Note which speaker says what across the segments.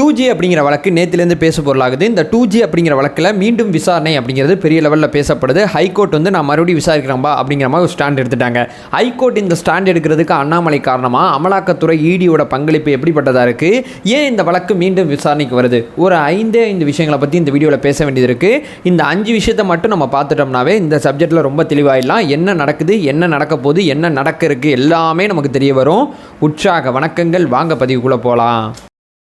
Speaker 1: 2G அப்படிங்கிற வழக்கு நேத்திலேருந்து பேச பொருளாகுது. இந்த 2G அப்படிங்கிற வழக்கில் மீண்டும் விசாரணை அப்படிங்கிறது பெரிய லெவலில் பேசப்படுது. ஹைகோர்ட் வந்து நான் மறுபடியும் விசாரிக்கிறேன்பா அப்படிங்கிற மாதிரி ஒரு ஸ்டாண்ட் எடுத்துட்டாங்க. ஹைகோர்ட் இந்த ஸ்டாண்ட் எடுக்கிறதுக்கு அண்ணாமலை காரணமாக அமலாக்கத்துறை ஈடியோட பங்களிப்பு எப்படிப்பட்டதாக இருக்குது, ஏன் இந்த வழக்கு மீண்டும் விசாரணைக்கு வருது, ஒரு 5 விஷயங்களை பற்றி இந்த வீடியோவில் பேச வேண்டியது இருக்குது. இந்த 5 விஷயத்தை மட்டும் நம்ம பார்த்துட்டோம்னாவே இந்த சப்ஜெக்டில் ரொம்ப தெளிவாயிடலாம். என்ன நடக்குது, என்ன நடக்க போகுது, என்ன நடக்க இருக்குது எல்லாமே நமக்கு தெரிய வரும். உற்சாக வணக்கங்கள், வாங்க பதிவுக்குள்ளே போகலாம்.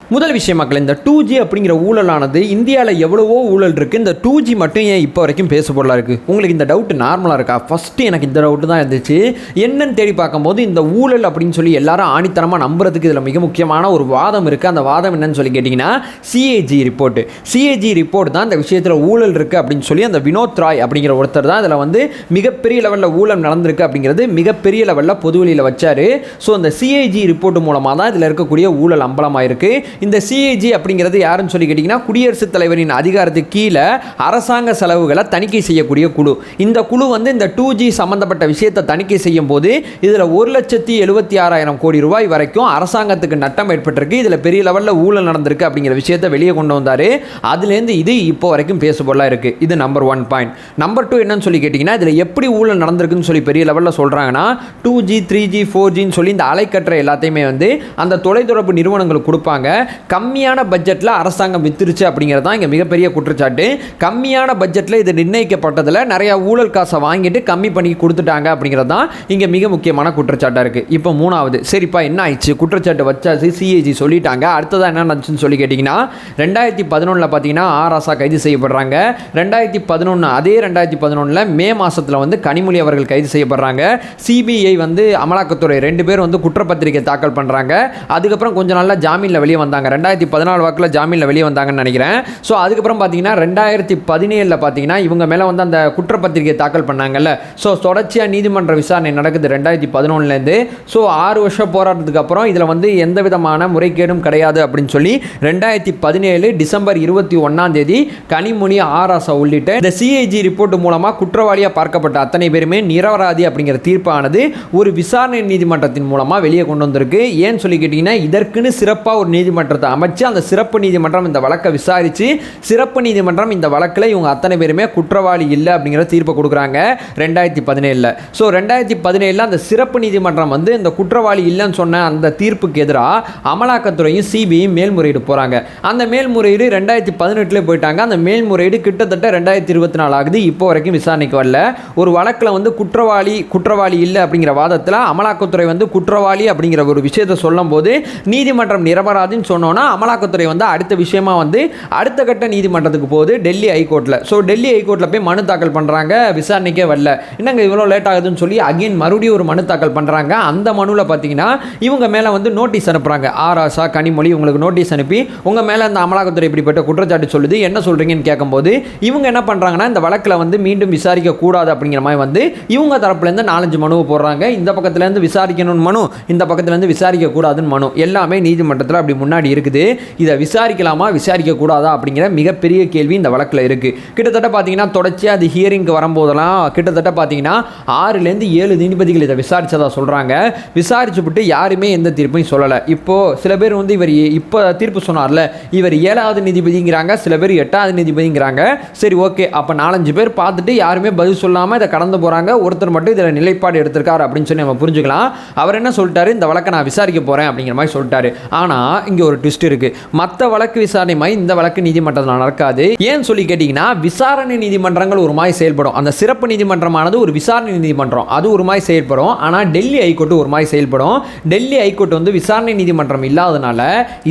Speaker 1: முதல் விஷயம் மக்கள், இந்த 2G அப்படிங்கிற ஊழலானது இந்தியாவில் எவ்வளவோ ஊழல் இருக்குது. இந்த 2G மட்டும் ஏன் இப்போ வரைக்கும் பேச பொருளாக இருக்குது? உங்களுக்கு இந்த டவுட் நார்மலாக இருக்கா? ஃபஸ்ட்டு எனக்கு இந்த டவுட்டு தான் இருந்துச்சு. என்னன்னு தேடி பார்க்கும்போது இந்த ஊழல் அப்படின்னு சொல்லி எல்லாரும் ஆணித்தனமாக நம்புறதுக்கு இதில் மிக முக்கியமான ஒரு வாதம் இருக்குது. அந்த வாதம் என்னன்னு சொல்லி கேட்டிங்கன்னா CAG ரிப்போர்ட்டு. CAG ரிப்போர்ட் தான் இந்த விஷயத்தில் ஊழல் இருக்குது அப்படின்னு சொல்லி அந்த வினோத் ராய் அப்படிங்கிற ஒருத்தர் தான் இதில் வந்து மிகப்பெரிய லெவலில் ஊழல் நடந்திருக்கு அப்படிங்கிறது மிகப்பெரிய லெவலில் பொதுவெளியில் வச்சார். ஸோ அந்த CAG ரிப்போர்ட் மூலமாக தான் இதில் இருக்கக்கூடிய ஊழல் அம்பலமாக இருக்குது. இந்த CAG அப்படிங்கிறது யாருன்னு சொல்லி கேட்டிங்கன்னா குடியரசுத் தலைவரின் அதிகாரத்துக்கு கீழே அரசாங்க செலவுகளை தணிக்கை செய்யக்கூடிய குழு. இந்த குழு வந்து இந்த 2G சம்பந்தப்பட்ட விஷயத்தை தணிக்கை செய்யும் போது இதில் 1,76,000 கோடி ரூபாய் வரைக்கும் அரசாங்கத்துக்கு நட்டம் ஏற்பட்டிருக்கு. இதில் பெரிய லெவலில் ஊழல் நடந்திருக்கு அப்படிங்கிற விஷயத்தை வெளியே கொண்டு வந்தார். அதுலேருந்து இது இப்போ வரைக்கும் பேசுபொருளாக இருக்குது. இது நம்பர் 1 பாயிண்ட். நம்பர் 2 என்னன்னு சொல்லி கேட்டிங்கன்னா இதில் எப்படி ஊழல் நடந்திருக்குன்னு சொல்லி பெரிய லெவலில் சொல்கிறாங்கன்னா 2G 3G 4Gன்னு சொல்லி இந்த அலைக்கற்ற எல்லாத்தையுமே வந்து அந்த தொலைத்தொடர்பு நிறுவனங்களுக்கு கொடுப்பாங்க. கம்மியான பட்ஜெட்டில் அரசாங்கம் வித்துருச்சு அப்படிங்கிறது தான் இங்கே மிகப்பெரிய குற்றச்சாட்டு. கம்மியான பட்ஜெட்டில் இது நிர்ணயிக்கப்பட்டதில் நிறையா ஊழல் காசை வாங்கிட்டு கம்மி பண்ணி கொடுத்துட்டாங்க அப்படிங்கிறது தான் இங்கே மிக முக்கியமான குற்றச்சாட்டாக இருக்குது. இப்போ 3வது, சரிப்பா என்ன ஆயிடுச்சு, குற்றச்சாட்டு வச்சாச்சு, CAG சொல்லிட்டாங்க, அடுத்ததாக என்ன நடந்துச்சுன்னு சொல்லி கேட்டிங்கன்னா 2011 பார்த்தீங்கன்னா ஆராசா கைது செய்யப்படுறாங்க. 2011 அதே 2011 மே மாதத்தில் வந்து கனிமொழி அவர்கள் கைது செய்யப்படுறாங்க. CBI வந்து அமலாக்கத்துறை 2 பேர் வந்து குற்றப்பத்திரிகை தாக்கல் பண்ணுறாங்க. அதுக்கப்புறம் கொஞ்சம் நாளில் ஜாமீனில் வெளியே வந்தாங்க. 2014 வாக்கில் ஜாமீனில் வெளியே வந்தாங்கன்னு நினைக்கிறேன். ஸோ அதுக்கப்புறம் பார்த்தீங்கன்னா 2017 பார்த்தீங்கன்னா இவங்க மேலே வந்து அந்த குற்றப்பத்திரிகை தாக்கல் பண்ணாங்கல்ல. ஸோ தொடர்ச்சியாக நீதிமன்ற விசாரணை நடக்குது 2011லேருந்து. ஸோ 6 வருஷம் போராட்டத்துக்கு அப்புறம் இதில் வந்து எந்த விதமான முறைகேடும் கிடையாது அப்படின்னு சொல்லி 2017 டிசம்பர் 21 கனிமொழி ஆராசா உள்ளிட்ட இந்த CAG ரிப்போர்ட் மூலமாக குற்றவாளியாக பார்க்கப்பட்ட அத்தனை பேருமே நிரபராதி அப்படிங்கிற தீர்ப்பானது ஒரு விசாரணை நீதிமன்றத்தின் மூலமாக வெளியே கொண்டு வந்திருக்கு. ஏன்னு சொல்லி கேட்டிங்கன்னா இதற்குன்னு சிறப்பாக ஒரு நீதிமன்றத்தை அமைச்சு அந்த சிறப்பு நீதிமன்றம் இந்த வழக்கை விசாரித்து சிறப்பு நீதிமன்றம் இந்த வழக்கில் இவங்க அத்தனை பேருமே குற்றவாளி இல்லை அப்படிங்கிற தீர்ப்பை கொடுக்குறாங்க 2017. ஸோ 2017 அந்த சிறப்பு நீதிமன்றம் வந்து இந்த குற்றவாளி இல்லைன்னு சொன்ன அந்த தீர்ப்புக்கு எதிராக அமலாக்கத்துறையும் CBI மேல்முறையீடு போகிறாங்க. அந்த மேல்முறையீடு 2018 போயிட்டாங்க. அந்த மேல்முறையீடு கிட்டத்தட்ட 2024 ஆகுது. இப்போ வரைக்கும் விசாரணைக்கு வரல. ஒரு வழக்கில் வந்து குற்றவாளி இல்லை அப்படிங்கிற வாதத்தில் அமலாக்கத்துறை வந்து குற்றவாளி அப்படிங்கிற ஒரு விஷயத்தை சொல்லும் போது நீதிமன்றம் நிரபராதின்னு சொன்னோன்னா அமலாக்கத்துறை வந்து அடுத்த விஷயமா வந்து அடுத்த கட்ட நீதிமன்றத்துக்கு போகுது டெல்லி ஹைகோர்ட்டில். ஸோ டெல்லி ஹைகோர்ட்டில் போய் மனு தாக்கல் பண்ணுறாங்க. விசாரணைக்கே வரல, என்னங்க இவ்வளோ லேட் ஆகுதுன்னு சொல்லி அகைன் மறுபடியும் ஒரு மனு தாக்கல் பண்ணுறாங்க. அந்த மனுவில் பார்த்தீங்கன்னா இவங்க மேலே வந்து நோட்டீஸ் அனுப்புகிறாங்க. ஆராசா கனிமொழி உங்களுக்கு நோட்டீஸ் அனுப்பி உங்கள் மேலே அந்த அமலாக்கத்துறை இப்படிப்பட்ட குற்றச்சாட்டு சொல்லுது, என்ன சொல்கிறீங்கன்னு கேட்கும்போது இவங்க என்ன பண்ணுறாங்கன்னா இந்த வழக்கில் வந்து மீண்டும் விசாரிக்க கூடாது அப்படிங்கிற மாதிரி வந்து இவங்க தரப்புலேருந்து 4-5 மனுவை போடுறாங்க. இந்த பக்கத்துலேருந்து விசாரிக்கணும்னு மனு, இந்த பக்கத்துலேருந்து விசாரிக்க கூடாதுன்னு மனு, எல்லாமே நீதிமன்றத்தில் அப்படி முன்னாடி இருக்குது. இதை விசாரிக்கலாமா விசாரிக்க கூடாதா அப்படிங்கிற மிகப்பெரிய கேள்வி இந்த வழக்கில் இருக்குது. கிட்டத்தட்ட பார்த்தீங்கன்னா தொடர்ச்சியாக அது ஹியரிங்க்கு வரும்போதெல்லாம் கிட்டத்தட்ட பார்த்தீங்கன்னா 6-7 நீதிபதிகள் இதை விசாரித்ததாக சொல்கிறாங்க. விசாரிச்சுவிட்டு யாருமே எந்த தீர்ப்பையும் சொல்லலை. இப்போது சில பேர் வந்து இவர் இப்போ தீர்ப்பு சொன்னார்ல, இவர் 7வது நீதிபதிங்கிறாங்க, சில பேர் 8வது நீதிபதிங்கிறாங்க. சரி ஓகே, அப்போ 4-5 பேர் பார்த்துட்டு யாருமே பதில் சொல்லாமல் இதை கடந்து போகிறாங்க. ஒருத்தர் மட்டும் இதில் நிலைப்பாடு எடுத்திருக்காரு அப்படின்னு சொல்லி நம்ம புரிஞ்சுக்கலாம். அவர் என்ன சொல்லிட்டாரு, இந்த வழக்கை நான் விசாரிக்க போகிறேன் அப்படிங்கிற மாதிரி சொல்லிட்டாரு. ஆனால் இங்கே ஒரு ட்விஸ்ட் இருக்குது. மற்ற வழக்கு விசாரணை மாதிரி இந்த வழக்கு நீதிமன்றத்தில் நடக்காது. ஏன்னு சொல்லி கேட்டிங்கன்னா விசாரணை நீதிமன்றங்கள் ஒரு மாதிரி செயல்படும். அந்த சிறப்பு நீதிமன்றமானது ஒரு விசாரணை நீதிமன்றம், அது ஒரு மாதிரி செயல்படும். ஆனால் டெல்லி ஹைகோர்ட் ஒரு மாதிரி செயல்படும். டெல்லி ஹைகோர்ட் வந்து விசாரணை நீதிமன்றம் இல்லாதனால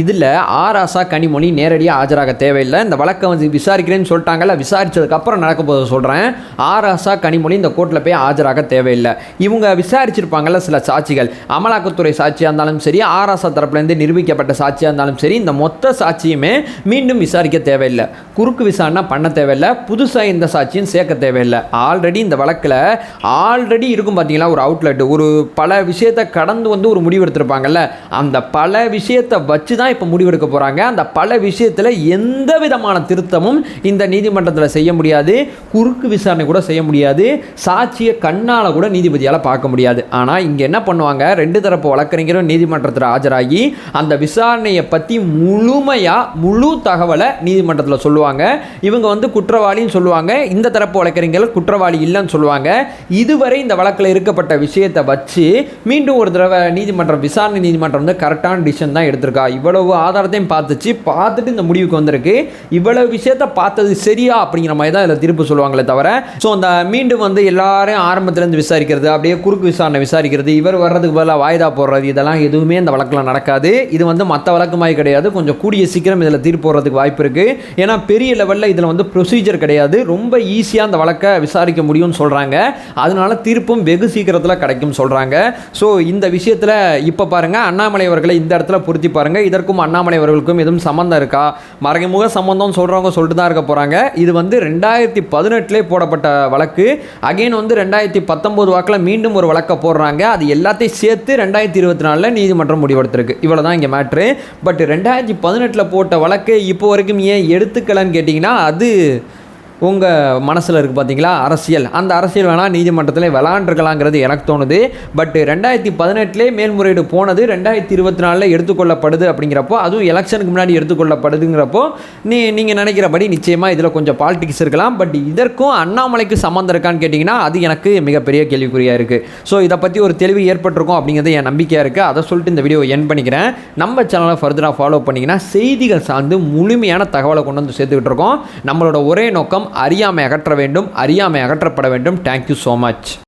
Speaker 1: இதில் ஆராசா கனிமொழி நேரடியாக ஆஜராக தேவையில்லை. இந்த வழக்கை வந்து விசாரிக்கிறேன்னு சொல்லிட்டாங்கல்ல, விசாரிச்சதுக்கப்புறம் நடக்க போது சொல்கிறேன். ஆராசா கனிமொழி இந்த கோர்ட்டில் போய் ஆஜராக தேவையில்லை. இவங்க விசாரிச்சிருப்பாங்கல்ல சில சாட்சிகள், அமலாக்கத்துறை சாட்சியாக இருந்தாலும் சரி, ஆராசா தரப்புலேருந்து நிரூபிக்கப்பட்ட சாட்சியாக இருந்தாலும் சரி, இந்த மொத்த சாட்சியுமே மீண்டும் விசாரிக்க தேவையில்லை. குறுக்கு விசாரணை பண்ண தேவையில்லை, புதுசாக இந்த சாட்சியும் சேர்க்க தேவையில்லை. ஆல்ரெடி இந்த வழக்கில் ஆல்ரெடி இருக்கும் பார்த்தீங்களா ஒரு அவுட்லெட், ஒரு பல விஷயத்தை கடந்து வந்து ஒரு முடிவு எடுத்திருப்பாங்கல்ல, அந்த பல விஷயத்தை வச்சு தான் இப்போ முடிவெடுக்க போகிறாங்க. அந்த பல விஷயத்தில் எந்த விதமான திருத்தமும் இந்த நீதிமன்றத்தில் செய்ய முடியாது, குறுக்கு விசாரணை கூட செய்ய முடியாது, சாட்சியை கண்ணால் கூட நீதிபதியால் பார்க்க முடியாது. ஆனால் இங்கே என்ன பண்ணுவாங்க, ரெண்டு தரப்பு வழக்கறிஞரும் நீதிமன்றத்தில் ஆஜராகி அந்த விசாரணையை பற்றி முழு தகவலை நீதிமன்றத்தில் சொல்லுவாங்க. இவங்க வந்து குற்றவாளின்னு சொல்லுவாங்க, இந்த தரப்பு வழக்கறிஞர்கள் குற்றவாளி இல்லைன்னு சொல்லுவாங்க. இதுவரை இந்த வழக்கில் இருக்கப்பட்ட விஷயத்தை வச்சு மீண்டும் ஒரு தடவை விசாரணை நீதிமன்றம் வந்து கரெக்டான டிசிஷன் தான் எடுத்திருக்கா, இவ்வளவு ஆதாரத்தையும் பார்த்துட்டு இந்த முடிவுக்கு வந்திருக்கு, இவ்வளவு விஷயத்தை பார்த்தது சரியா அப்படிங்கிற மாதிரி தான் இதில் தீர்ப்பு சொல்லுவாங்களே தவிர, ஸோ அந்த மீண்டும் வந்து எல்லாரும் ஆரம்பத்திலேருந்து விசாரிக்கிறது, அப்படியே குறுக்கு விசாரணை விசாரிக்கிறது, இவர் வர்றதுக்கு பதிலாக வாய்தா போடுறது, இதெல்லாம் எதுவுமே இந்த வழக்கில் நடக்காது. இது வந்து மற்ற வழக்கு மாதிரி கிடையாது, கொஞ்சம் கூடிய சீக்கிரம் இதில் தீர்ப்பு போடுறதுக்கு வாய்ப்பு இருக்குது. ஏன்னா பெரிய லெவலில் இதில் வந்து ப்ரொசீஜர் கிடையாது, ரொம்ப ஈஸியாக அந்த வழக்கை விசாரிக்க முடியும்னு சொல்கிறாங்க. அதனால தீர்ப்பும் வெகு சீக்கிரத்தில் கிடைக்கும் சொல்கிறாங்க. ஸோ இந்த விஷயத்தில் இப்போ பாருங்கள், அண்ணாமலை அவர்களை இந்த இடத்துல பொருத்தி பாருங்கள், இதற்கும் அண்ணாமலை அவர்களுக்கும் எதுவும் சம்மந்தம் இருக்கா, மறைமுக சம்பந்தம் சொல்கிறவங்க சொல்லிட்டு தான் இருக்க போகிறாங்க. இது வந்து 2018 போடப்பட்ட வழக்கு, அகைன் வந்து 2019 வாக்கில் மீண்டும் ஒரு வழக்கை போடுறாங்க. அது எல்லாத்தையும் சேர்த்து 2024 நீதிமன்றம் முடிவெடுத்திருக்கு. இவ்வளோ தான் இங்கே மேட்ரு. பட் 2018 போட்ட வழக்கு இப்போ வரைக்கும் ஏன் எடுத்துக்கலன்னு கேட்டிங்கன்னா, அது உங்கள் மனசில் இருக்குது பார்த்தீங்களா அரசியல், அந்த அரசியல் வேணால் நீதிமன்றத்தில் விளாண்டுருக்கலாங்கிறது எனக்கு தோணுது. பட் 2018 மேல்முறையீடு போனது 2024 எடுத்துக்கொள்ளப்படுது அப்படிங்கிறப்போ, அதுவும் எலெக்ஷனுக்கு முன்னாடி எடுத்துக்கொள்ளப்படுதுங்கிறப்போ நீங்கள் நினைக்கிறபடி நிச்சயமாக இதில் கொஞ்சம் பாலிடிக்ஸ் இருக்கலாம். பட் இதற்கும் அண்ணாமலைக்கு சம்மந்தம் இருக்கான்னு கேட்டிங்கன்னா அது எனக்கு மிகப்பெரிய கேள்விக்குறியாக இருக்குது. ஸோ இதை பற்றி ஒரு தெளிவு ஏற்பட்டிருக்கும் அப்படிங்கிறது என் நம்பிக்கையாக இருக்குது. அதை சொல்லிட்டு இந்த வீடியோ என் பண்ணிக்கிறேன். நம்ம சேனலை ஃபர்தராக ஃபாலோ பண்ணிங்கன்னா செய்திகள் சார்ந்து முழுமையான தகவலை கொண்டு வந்து சேர்த்துக்கிட்டு இருக்கோம். நம்மளோட ஒரே நோக்கம் அறியாமை அகற்ற வேண்டும், அறியாமை அகற்றப்பட வேண்டும். Thank you so much.